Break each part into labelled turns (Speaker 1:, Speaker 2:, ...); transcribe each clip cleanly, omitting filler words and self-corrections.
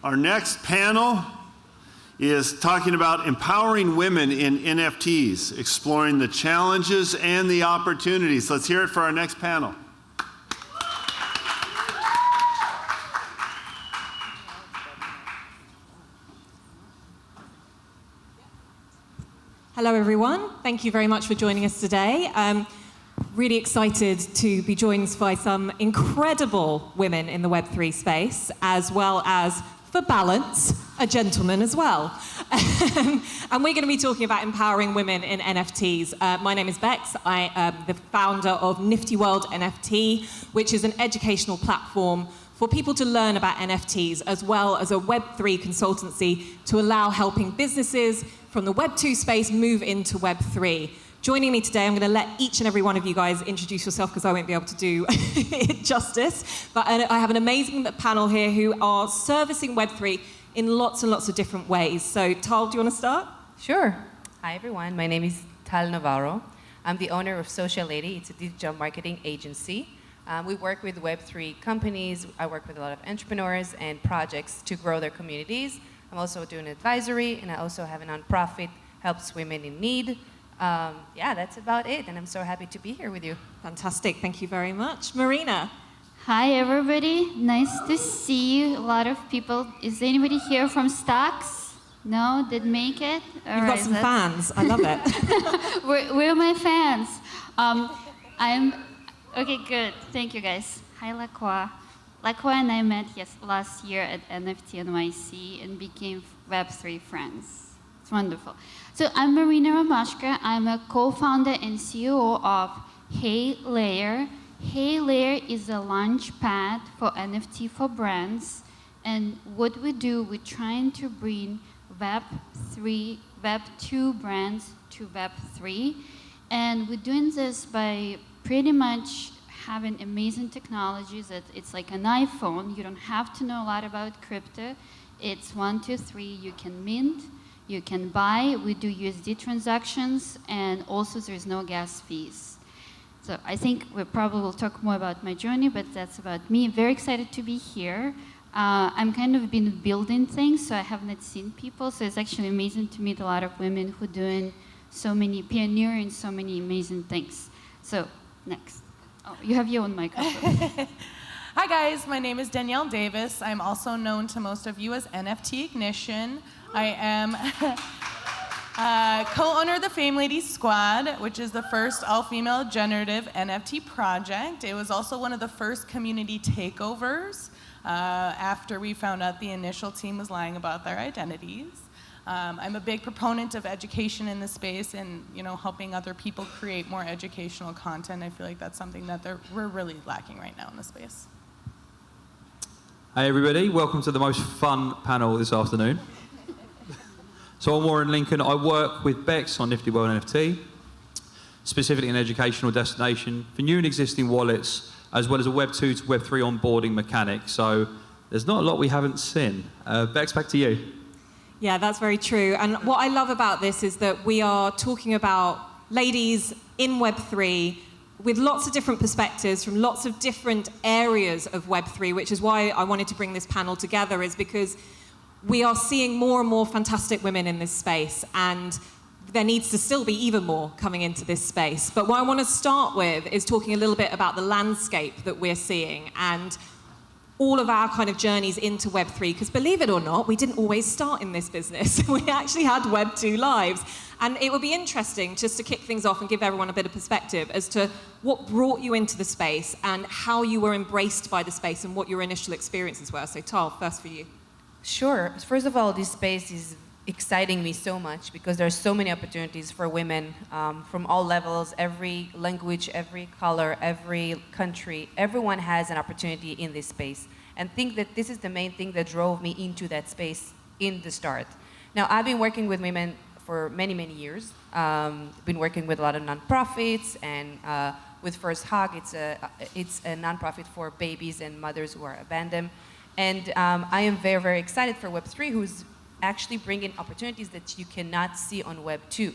Speaker 1: Our next panel is talking about empowering women in NFTs, exploring the challenges and the opportunities. Let's hear it for our next panel.
Speaker 2: Hello, everyone. Thank you very much for joining us today. Really excited to be joined by some incredible women in the Web3 space, as well as, for balance, a gentleman as well. And we're going to be talking about empowering women in NFTs. My name is Becks. I am the founder of Nifty World NFT, which is an educational platform for people to learn about NFTs, as well as a Web3 consultancy to allow helping businesses from the Web2 space move into Web3. Joining me today, I'm going to let each and every one of you guys introduce yourself because I won't be able to do it justice. But I have an amazing panel here who are servicing Web3 in lots and lots of different ways. So, Tal, do you want to start?
Speaker 3: Sure. Hi, everyone. My name is Navarro. I'm the owner of Social Lady. It's a digital marketing agency. We work with Web3 companies. I work with a lot of entrepreneurs and projects to grow their communities. I'm also doing advisory, and I also have a nonprofit, helps women in need. Yeah, that's about it, and I'm so happy to be here with you.
Speaker 2: Fantastic. Thank you very much. Marina.
Speaker 4: Hi, everybody. Nice to see you. A lot of people. Is anybody here from Stocks? No? Did make it?
Speaker 2: You've got some fans. I love it.
Speaker 4: We're my fans. Okay, good. Thank you, guys. Hi, Lacroix. Lacroix and I met last year at NFT.NYC and became Web3 friends. It's wonderful. So I'm Marina Romashko. I'm a co-founder and CEO of Hey Layer. Hey Layer is a launch pad for NFT for brands. And what we do, we're trying to bring Web3, Web2 brands to Web3. And we're doing this by pretty much having amazing technologies that it's like an iPhone. You don't have to know a lot about crypto. It's 1, 2, 3. You can mint, you can buy. We do USD transactions, and also there's no gas fees. So I think we probably will talk more about my journey, but that's about me. Very excited to be here. I'm kind of been building things, so I have not seen people. So it's actually amazing to meet a lot of women who are doing so many pioneering, so many amazing things. So next. Oh, you have your own microphone.
Speaker 5: Hi guys, my name is Danielle Davis. I'm also known to most of you as NFT Ignition. I am co-owner of the Fame Ladies Squad, which is the first all-female generative NFT project. It was also one of the first community takeovers after we found out the initial team was lying about their identities. I'm a big proponent of education in this space and helping other people create more educational content. I feel like that's something that we're really lacking right now in the space.
Speaker 6: Hey everybody, welcome to the most fun panel this afternoon. So I'm Warren Lincoln. I work with Becks on Nifty World NFT, specifically an educational destination for new and existing wallets, as well as a Web2 to Web3 onboarding mechanic. So there's not a lot we haven't seen. Becks, back to you.
Speaker 2: Yeah, that's very true. And what I love about this is that we are talking about ladies in Web3 with lots of different perspectives from lots of different areas of Web3, which is why I wanted to bring this panel together, is because we are seeing more and more fantastic women in this space, and there needs to still be even more coming into this space. But what I want to start with is talking a little bit about the landscape that we're seeing and all of our kind of journeys into Web3, because believe it or not, we didn't always start in this business. We actually had Web2 lives. And it would be interesting just to kick things off and give everyone a bit of perspective as to what brought you into the space and how you were embraced by the space and what your initial experiences were. So Tal, first for you.
Speaker 3: Sure. First of all, this space is exciting me so much because there are so many opportunities for women from all levels, every language, every color, every country. Everyone has an opportunity in this space. And think that this is the main thing that drove me into that space in the start. Now, I've been working with women for many, many years. Been working with a lot of nonprofits, and with First Hug, it's a nonprofit for babies and mothers who are abandoned. And I am very, very excited for Web3, who's actually bringing opportunities that you cannot see on Web 2.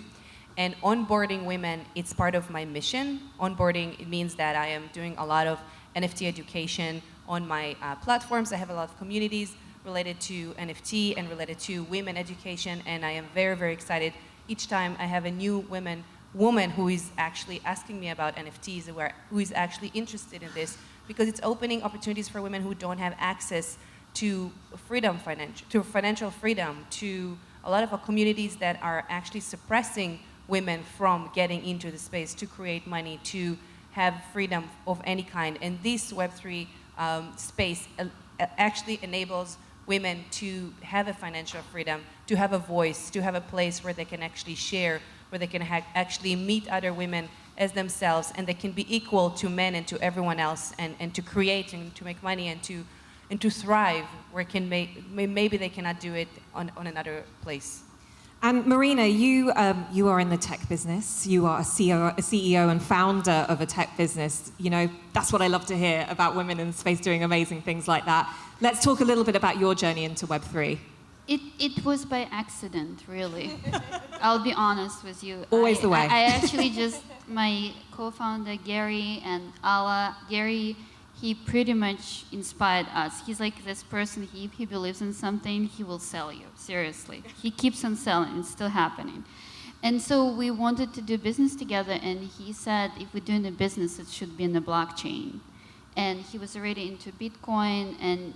Speaker 3: And onboarding women, it's part of my mission. Onboarding, it means that I am doing a lot of NFT education on my platforms. I have a lot of communities, related to NFT and related to women education, and I am very, very excited each time I have a new woman who is actually asking me about NFTs, who is actually interested in this, because it's opening opportunities for women who don't have access to financial freedom, to a lot of our communities that are actually suppressing women from getting into the space to create money, to have freedom of any kind. And this Web3 space actually enables women to have a financial freedom, to have a voice, to have a place where they can actually share, where they can actually meet other women as themselves, and they can be equal to men and to everyone else, and to create and to make money and to thrive where maybe they cannot do it on another place.
Speaker 2: And Marina, you are in the tech business. You are a CEO and founder of a tech business. You know, that's what I love to hear about women in the space doing amazing things like that. Let's talk a little bit about your journey into Web3.
Speaker 4: It was by accident, really. I'll be honest with you.
Speaker 2: Always the way.
Speaker 4: I actually just, my co-founder Gary and Ala, Gary, he pretty much inspired us. He's like this person, if he believes in something, he will sell you, seriously. He keeps on selling, it's still happening. And so we wanted to do business together, and he said, if we're doing a business, it should be in the blockchain. And he was already into Bitcoin, and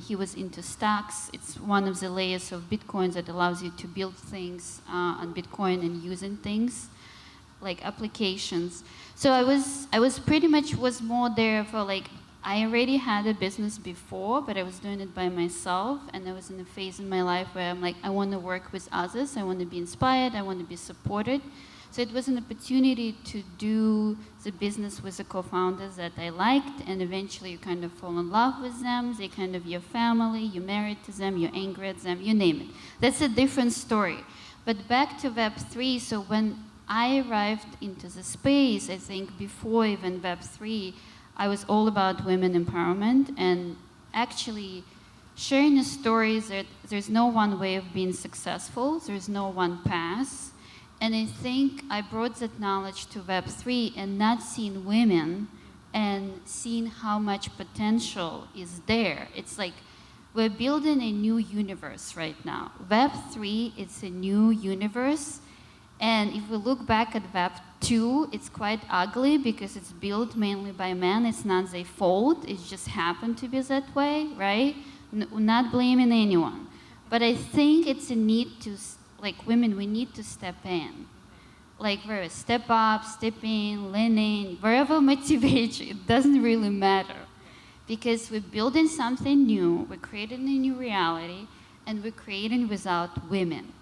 Speaker 4: he was into stacks. It's one of the layers of Bitcoin that allows you to build things on Bitcoin and using things like applications. So I was pretty much more there for like, I already had a business before, but I was doing it by myself, and I was in a phase in my life where I'm like, I want to work with others, I want to be inspired, I want to be supported. So it was an opportunity to do the business with the co-founders that I liked, and eventually you kind of fall in love with them, they kind of your family, you're married to them, you're angry at them, you name it. That's a different story. But back to Web3, so when I arrived into the space, I think before even Web3, I was all about women empowerment and actually sharing the stories that there's no one way of being successful, there's no one path. And I think I brought that knowledge to Web3 and not seeing women and seeing how much potential is there. It's like we're building a new universe right now. Web3, it's a new universe. And if we look back at Web 2, it's quite ugly because it's built mainly by men. It's not their fault. It just happened to be that way, right? Not blaming anyone. But I think it's a need to, like women, we need to step in. Like step up, step in, lean in, wherever motivates you, it doesn't really matter. Because we're building something new, we're creating a new reality, and we're creating without women.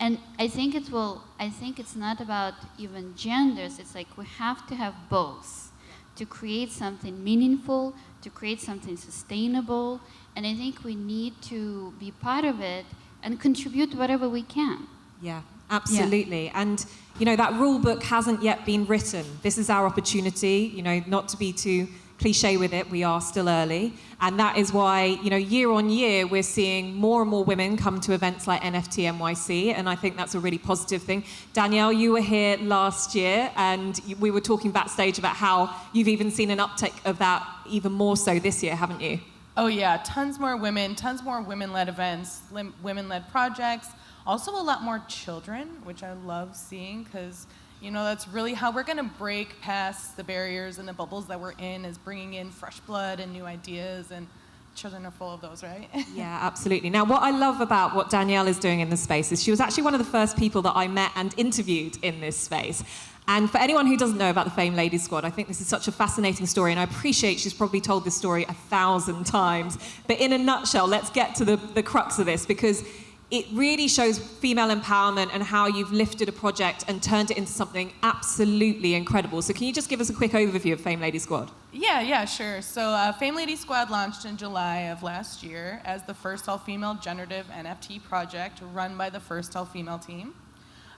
Speaker 4: And I think it's not about even genders, it's like we have to have both to create something meaningful, to create something sustainable, and I think we need to be part of it and contribute whatever we can.
Speaker 2: Yeah, absolutely. Yeah. And, you know, that rule book hasn't yet been written. This is our opportunity, you know, not to be too cliche with it, we are still early. And that is why, you know, year on year, we're seeing more and more women come to events like NFT.NYC, and I think that's a really positive thing. Danielle, you were here last year, and we were talking backstage about how you've even seen an uptick of that even more so this year, haven't you?
Speaker 5: Oh yeah, tons more women-led events, women-led projects, also a lot more children, which I love seeing, because you know, that's really how we're going to break past the barriers and the bubbles that we're in, is bringing in fresh blood and new ideas, and children are full of those, right?
Speaker 2: Yeah, absolutely. Now, what I love about what Danielle is doing in this space is she was actually one of the first people that I met and interviewed in this space. And for anyone who doesn't know about the Fame Ladies Squad, I think this is such a fascinating story, and I appreciate she's probably told this story 1,000 times. But in a nutshell, let's get to the crux of this, because it really shows female empowerment and how you've lifted a project and turned it into something absolutely incredible. So can you just give us a quick overview of Fame Lady Squad?
Speaker 5: Yeah, sure. So Fame Lady Squad launched in July of last year as the first all-female generative NFT project run by the first all-female team.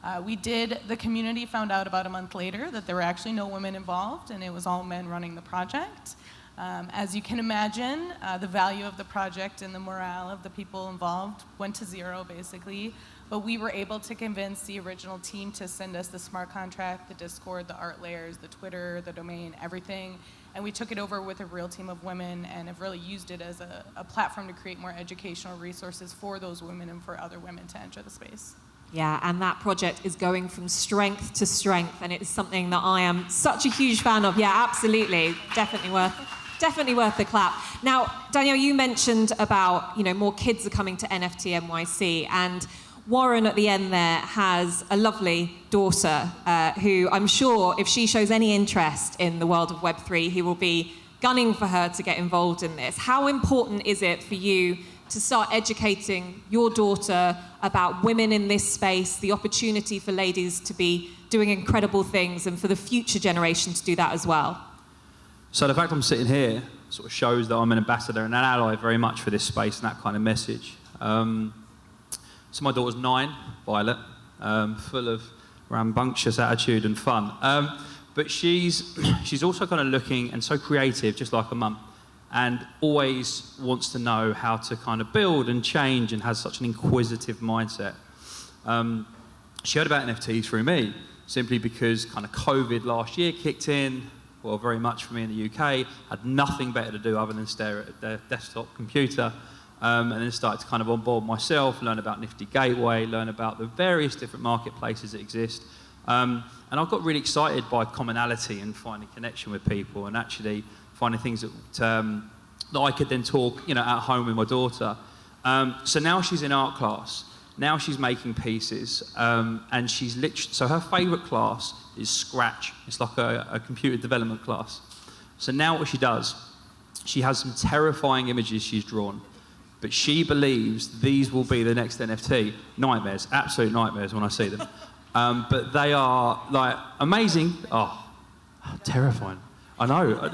Speaker 5: The community found out about a month later that there were actually no women involved, and it was all men running the project. As you can imagine, the value of the project and the morale of the people involved went to zero, basically. But we were able to convince the original team to send us the smart contract, the Discord, the art layers, the Twitter, the domain, everything. and we took it over with a real team of women and have really used it as a platform to create more educational resources for those women and for other women to enter the space.
Speaker 2: Yeah, and that project is going from strength to strength, and it is something that I am such a huge fan of. Yeah, absolutely, definitely worth the clap. Now, Danielle, you mentioned about, more kids are coming to NFT.NYC, and Warren at the end there has a lovely daughter who I'm sure if she shows any interest in the world of Web3, he will be gunning for her to get involved in this. How important is it for you to start educating your daughter about women in this space, the opportunity for ladies to be doing incredible things and for the future generation to do that as well?
Speaker 6: So the fact I'm sitting here sort of shows that I'm an ambassador and an ally very much for this space and that kind of message. So my daughter's 9, Violet, full of rambunctious attitude and fun. But she's also kind of looking and so creative, just like her mum, and always wants to know how to kind of build and change and has such an inquisitive mindset. She heard about NFTs through me, simply because kind of COVID last year kicked in, well, very much for me in the UK, had nothing better to do other than stare at their desktop computer, and then started to kind of onboard myself, learn about Nifty Gateway, learn about the various different marketplaces that exist. And I got really excited by commonality and finding connection with people and actually finding things that I could then talk, at home with my daughter. So now she's in art class. Now she's making pieces, and she's literally, so her favourite class is Scratch. It's like a computer development class. So now what she does, she has some terrifying images she's drawn, but she believes these will be the next NFT. Nightmares, absolute nightmares when I see them. But they are like amazing. Oh, terrifying. I know.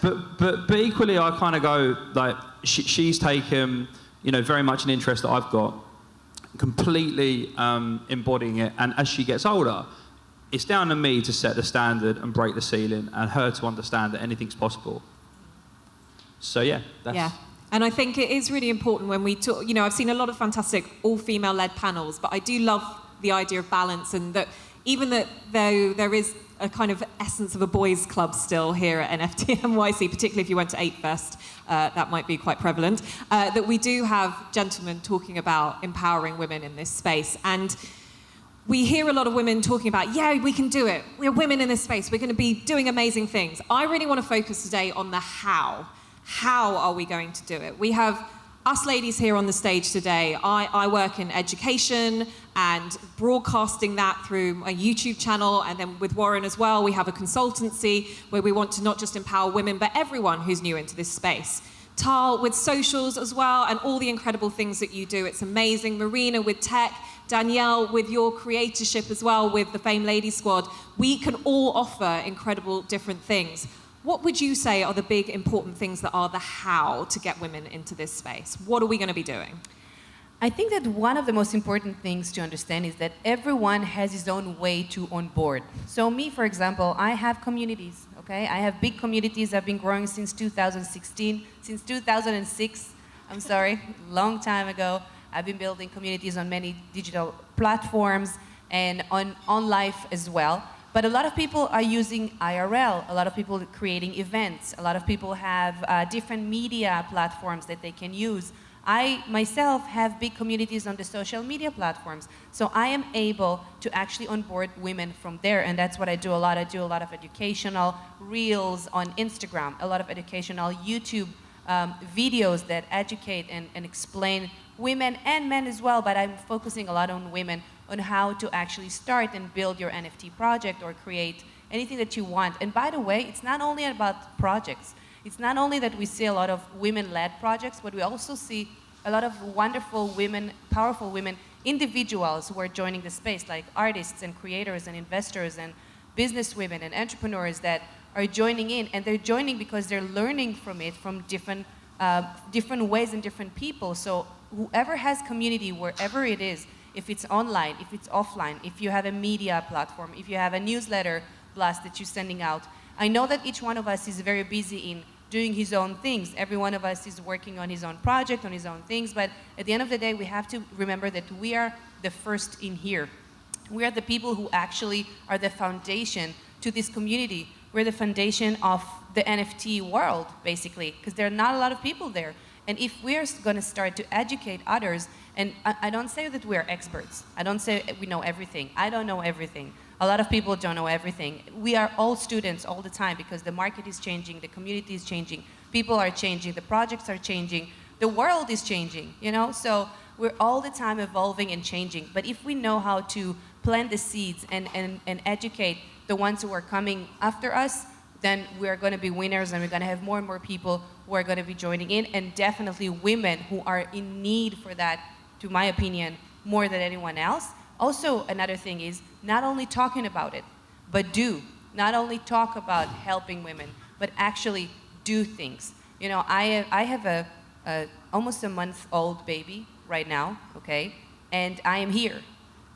Speaker 6: but equally, I kind of go like she's taken, very much an interest that I've got, completely embodying it. And as she gets older, it's down to me to set the standard and break the ceiling, and her to understand that anything's possible. So yeah, that's...
Speaker 2: Yeah. And I think it is really important when we talk, I've seen a lot of fantastic all-female-led panels, but I do love the idea of balance, and that even though there is a kind of essence of a boys' club still here at NFT.NYC, particularly if you went to 8 Fest, that might be quite prevalent, that we do have gentlemen talking about empowering women in this space. And we hear a lot of women talking about, yeah, we can do it. We're women in this space. We're going to be doing amazing things. I really want to focus today on the how. How are we going to do it? We have us ladies here on the stage today. I work in education and broadcasting that through my YouTube channel, and then with Warren as well, we have a consultancy where we want to not just empower women, but everyone who's new into this space. Tal with socials as well, and all the incredible things that you do. It's amazing. Marina with tech, Danielle with your creatorship as well with the Fame Lady Squad. We can all offer incredible different things. What would you say are the big important things that are the how to get women into this space? What are we going to be doing?
Speaker 3: I think that one of the most important things to understand is that everyone has his own way to onboard. So me, for example, I have communities, okay? I have big communities. I've been growing since 2016, since 2006, I'm sorry, long time ago. I've been building communities on many digital platforms and on life as well. But a lot of people are using IRL, a lot of people are creating events, a lot of people have different media platforms that they can use. I, myself, have big communities on the social media platforms, so I am able to actually onboard women from there, and that's what I do a lot. I do a lot of educational reels on Instagram, a lot of educational YouTube videos that educate and explain women and men as well, but I'm focusing a lot on women, on how to actually start and build your NFT project or create anything that you want. And by the way, it's not only about projects. It's not only that we see a lot of women-led projects, but we also see a lot of wonderful women, powerful women, individuals who are joining the space, like artists and creators and investors and business women and entrepreneurs that are joining in. And they're joining because they're learning from it from different ways and different people. So whoever has community, wherever it is, if it's online, if it's offline, if you have a media platform, if you have a newsletter blast that you're sending out, I know that each one of us is very busy in doing his own things. Every one of us is working on his own project, on his own things, but at the end of the day, we have to remember that we are the first in here. We are the people who actually are the foundation to this community. We're the foundation of the NFT world, basically, because there are not a lot of people there. And if we're going to start to educate others, and I don't say that we're experts. I don't say we know everything. I don't know everything. A lot of people don't know everything. We are all students all the time because the market is changing, the community is changing, people are changing, the projects are changing, the world is changing, you know? So we're all the time evolving and changing. But if we know how to plant the seeds and educate the ones who are coming after us, then we're going to be winners, and we're going to have more and more people who are going to be joining in, and definitely women who are in need for that, to my opinion, more than anyone else. Also, another thing is not only talking about it, but do. Not only talk about helping women, but actually do things. You know, I have a almost a month-old baby right now, okay? And I am here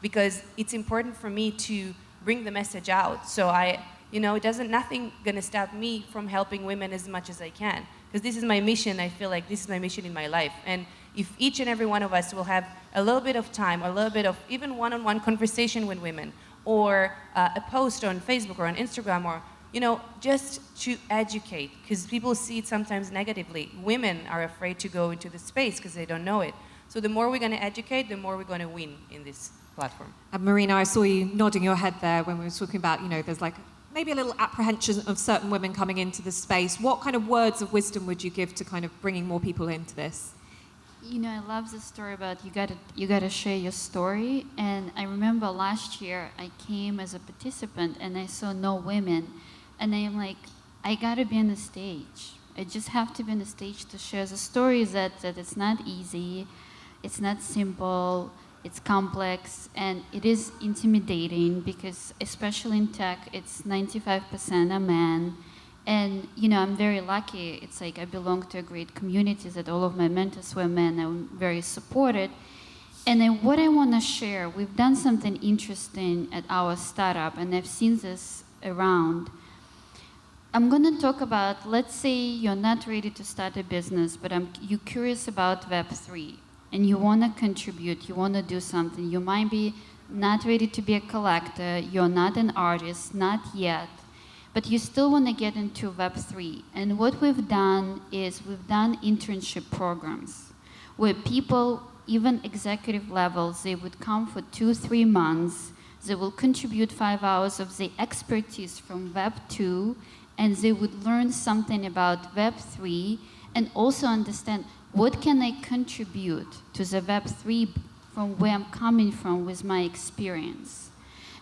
Speaker 3: because it's important for me to bring the message out. So nothing gonna stop me from helping women as much as I can. Because this is my mission. I feel like this is my mission in my life. And if each and every one of us will have a little bit of time, a little bit of even one-on-one conversation with women, or a post on Facebook or on Instagram, or, you know, just to educate, because people see it sometimes negatively. Women are afraid to go into the space because they don't know it. So the more we're going to educate, the more we're going to win in this platform.
Speaker 2: And Marina, I saw you nodding your head there when we were talking about, you know, there's like maybe a little apprehension of certain women coming into the space. What kind of words of wisdom would you give to kind of bringing more people into this?
Speaker 4: You know, I love the story about you gotta share your story. And I remember last year I came as a participant and I saw no women, and I'm like, I gotta be on the stage. I just have to be on the stage to share the stories that it's not easy, it's not simple, it's complex, and it is intimidating because, especially in tech, it's 95% a man. And, you know, I'm very lucky. It's like I belong to a great community that all of my mentors were men. I'm very supported. And then what I want to share, we've done something interesting at our startup, and I've seen this around. I'm going to talk about, let's say you're not ready to start a business, but you're curious about Web3, and you want to contribute, you want to do something. You might be not ready to be a collector, you're not an artist, not yet, but you still want to get into Web3. And what we've done is we've done internship programs where people, even executive levels, they would come for 2-3 months, they will contribute 5 hours of their expertise from Web 2, and they would learn something about Web 3 and also understand what can I contribute to the Web 3 from where I'm coming from with my experience.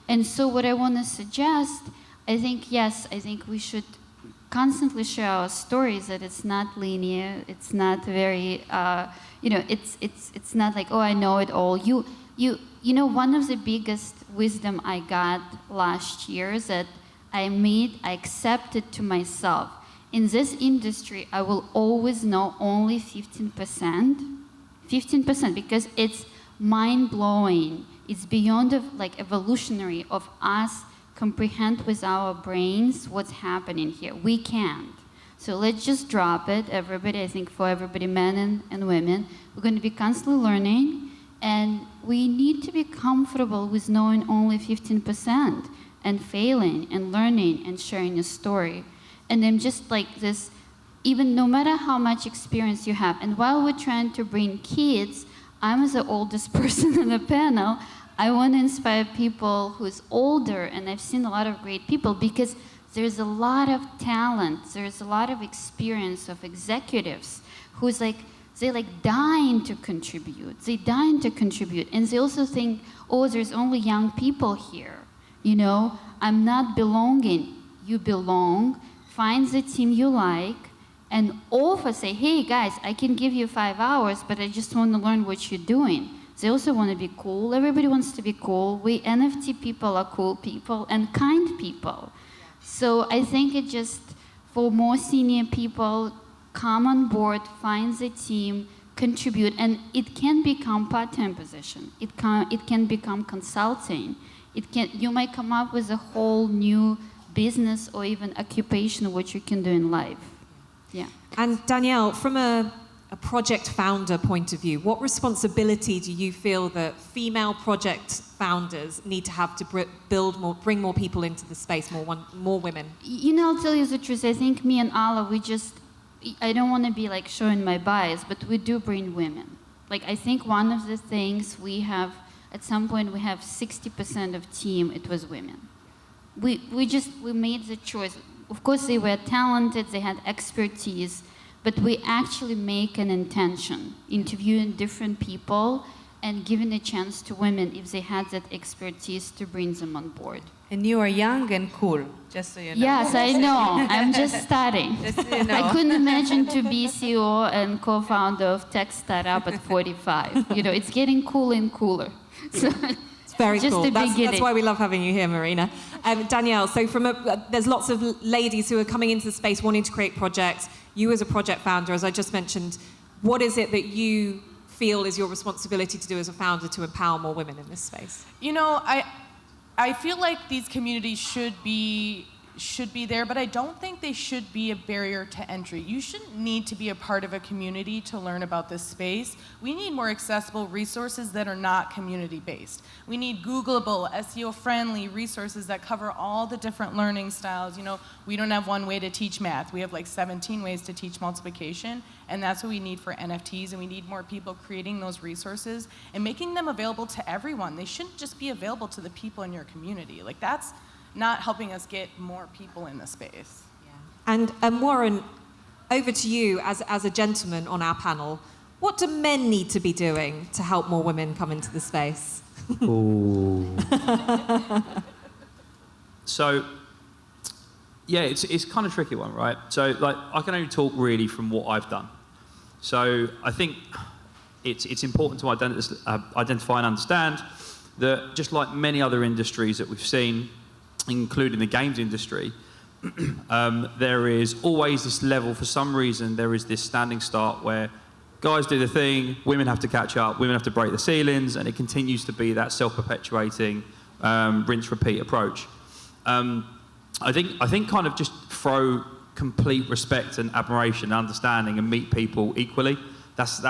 Speaker 4: And so what I want to suggest, I think we should constantly share our stories, that it's not linear, it's not very, it's not like, oh, I know it all. You know, one of the biggest wisdom I got last year is that I accepted to myself. In this industry, I will always know only 15%, because it's mind-blowing. It's beyond evolutionary of us comprehend with our brains what's happening here. We can't. So let's just drop it, everybody. I think for everybody, men and women, we're going to be constantly learning, and we need to be comfortable with knowing only 15% and failing and learning and sharing a story. And I'm just like this, even no matter how much experience you have. And while we're trying to bring kids, I'm the oldest person in the panel. I want to inspire people who's older, and I've seen a lot of great people because there's a lot of talent, there's a lot of experience of executives who's they're dying to contribute. And they also think, oh, there's only young people here. You know, I'm not belonging. You belong. Find the team you like, and offer, say, hey guys, I can give you 5 hours, but I just want to learn what you're doing. They also want to be cool. Everybody wants to be cool. We NFT people are cool people and kind people. So I think it just, for more senior people, come on board, find the team, contribute, and it can become part-time position. It can become consulting. You might come up with a whole new business or even occupation, what you can do in life. Yeah.
Speaker 2: And Danielle, from a a project founder point of view, what responsibility do you feel that female project founders need to have to bring more people into the space, more women?
Speaker 4: You know, I'll tell you the truth. I think me and Ala, I don't want to be like showing my bias, but we do bring women. Like, I think one of the things we have, at some point we have 60% of team, it was women. We made the choice. Of course, they were talented, they had expertise, but we actually make an intention, interviewing different people and giving a chance to women if they had that expertise to bring them on board.
Speaker 3: And you are young and cool, just so you know.
Speaker 4: Yes, I know. I'm just starting.
Speaker 3: Just so you know.
Speaker 4: I couldn't imagine to be CEO and co-founder of tech startup at 45. You know, it's getting cooler and cooler. So,
Speaker 2: it's very
Speaker 4: just
Speaker 2: cool.
Speaker 4: the
Speaker 2: That's
Speaker 4: beginning.
Speaker 2: why we love having you here, Marina. Danielle, so there's lots of ladies who are coming into the space wanting to create projects. You as a project founder, as I just mentioned, what is it that you feel is your responsibility to do as a founder to empower more women in this space?
Speaker 5: You know, I feel like these communities should be there, but I don't think they should be a barrier to entry. You shouldn't need to be a part of a community to learn about this space. We need more accessible resources that are not community-based. We need Googleable, SEO-friendly resources that cover all the different learning styles. You know, we don't have one way to teach math. We have like 17 ways to teach multiplication, and that's what we need for NFTs, and we need more people creating those resources and making them available to everyone. They shouldn't just be available to the people in your community. Like, that's not helping us get more people in the space.
Speaker 2: And Warren, over to you as a gentleman on our panel. What do men need to be doing to help more women come into the space?
Speaker 6: Ooh. So, yeah, it's kind of a tricky one, right? So, like, I can only talk really from what I've done. So, I think it's important to identify and understand that just like many other industries that we've seen, including the games industry, there is always this level, for some reason, there is this standing start where guys do the thing, women have to catch up, women have to break the ceilings, and it continues to be that self-perpetuating rinse-repeat approach. I think kind of just throw complete respect and admiration and understanding and meet people equally. That's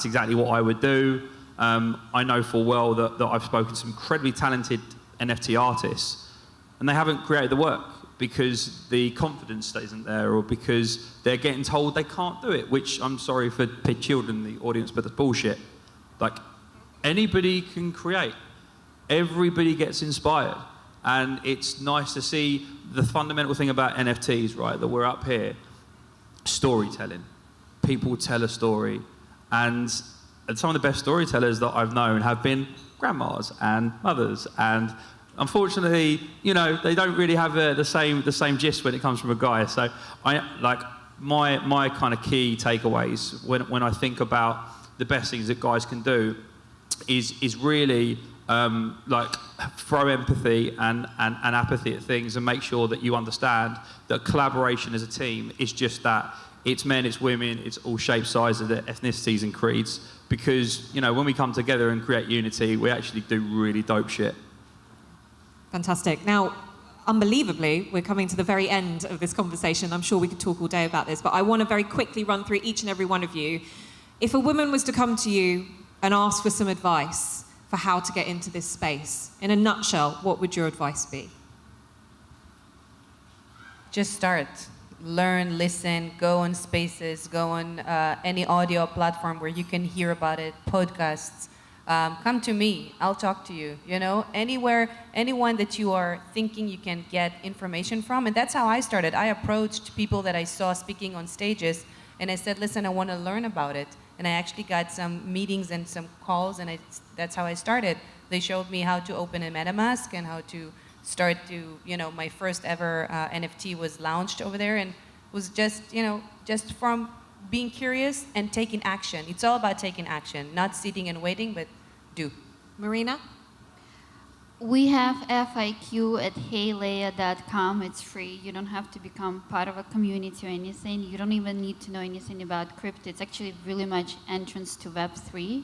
Speaker 6: exactly what I would do. I know full well that I've spoken to some incredibly talented NFT artists, and they haven't created the work because the confidence isn't there, or because they're getting told they can't do it, which, I'm sorry for children in the audience, but that's bullshit. Like, anybody can create. Everybody gets inspired. And it's nice to see the fundamental thing about NFTs, right, that we're up here, storytelling. People tell a story. And some of the best storytellers that I've known have been grandmas and mothers, and unfortunately, you know, they don't really have the same gist when it comes from a guy. So my kind of key takeaways when I think about the best things that guys can do is really like throw empathy and apathy at things, and make sure that you understand that collaboration as a team is just that. It's men, it's women, it's all shapes, sizes, ethnicities and creeds. Because, you know, when we come together and create unity, we actually do really dope shit.
Speaker 2: Fantastic. Now, unbelievably, we're coming to the very end of this conversation. I'm sure we could talk all day about this, but I want to very quickly run through each and every one of you. If a woman was to come to you and ask for some advice for how to get into this space, in a nutshell, what would your advice be?
Speaker 3: Just start. Learn, listen, go on spaces, go on any audio platform where you can hear about it, podcasts. Come to me, I'll talk to you, you know, anywhere, anyone that you are thinking you can get information from. And that's how I started. I approached people that I saw speaking on stages, and I said, listen, I want to learn about it. And I actually got some meetings and some calls, and that's how I started. They showed me how to open a MetaMask and how to start to, you know, my first ever NFT was launched over there, and was just, you know, just from being curious and taking action. It's all about taking action, not sitting and waiting, but do.
Speaker 2: Marina?
Speaker 4: We have FIQ at heyleia.com. It's free. You don't have to become part of a community or anything. You don't even need to know anything about crypto. It's actually really much entrance to Web3.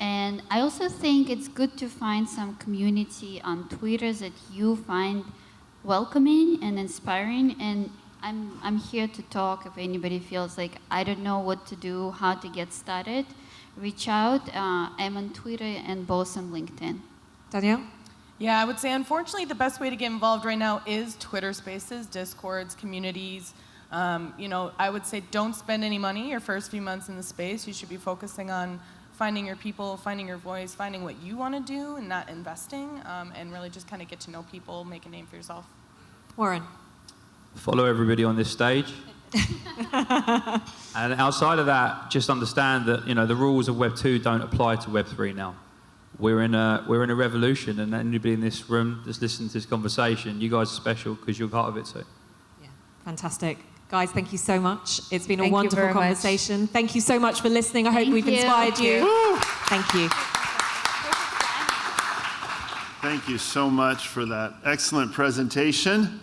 Speaker 4: And I also think it's good to find some community on Twitter that you find welcoming and inspiring, and I'm here to talk. If anybody feels like I don't know what to do, how to get started, reach out. I'm on Twitter and both on LinkedIn.
Speaker 2: Danielle?
Speaker 5: Yeah, I would say unfortunately the best way to get involved right now is Twitter Spaces, Discords, communities. I would say don't spend any money your first few months in the space. You should be focusing on finding your people, finding your voice, finding what you want to do and not investing, and really just kind of get to know people, make a name for yourself.
Speaker 2: Warren?
Speaker 6: Follow everybody on this stage. And outside of that, just understand that the rules of Web 2 don't apply to Web 3 now. We're in a revolution, and anybody in this room that's listening to this conversation, you guys are special because you're part of it too.
Speaker 2: Yeah, fantastic. Guys, thank you so much. It's been a
Speaker 3: Thank you
Speaker 2: wonderful
Speaker 3: very much.
Speaker 2: conversation. Thank you so much for listening. I hope
Speaker 4: Thank
Speaker 2: we've
Speaker 4: you.
Speaker 2: inspired you. Thank you.
Speaker 1: Thank you so much for that excellent presentation.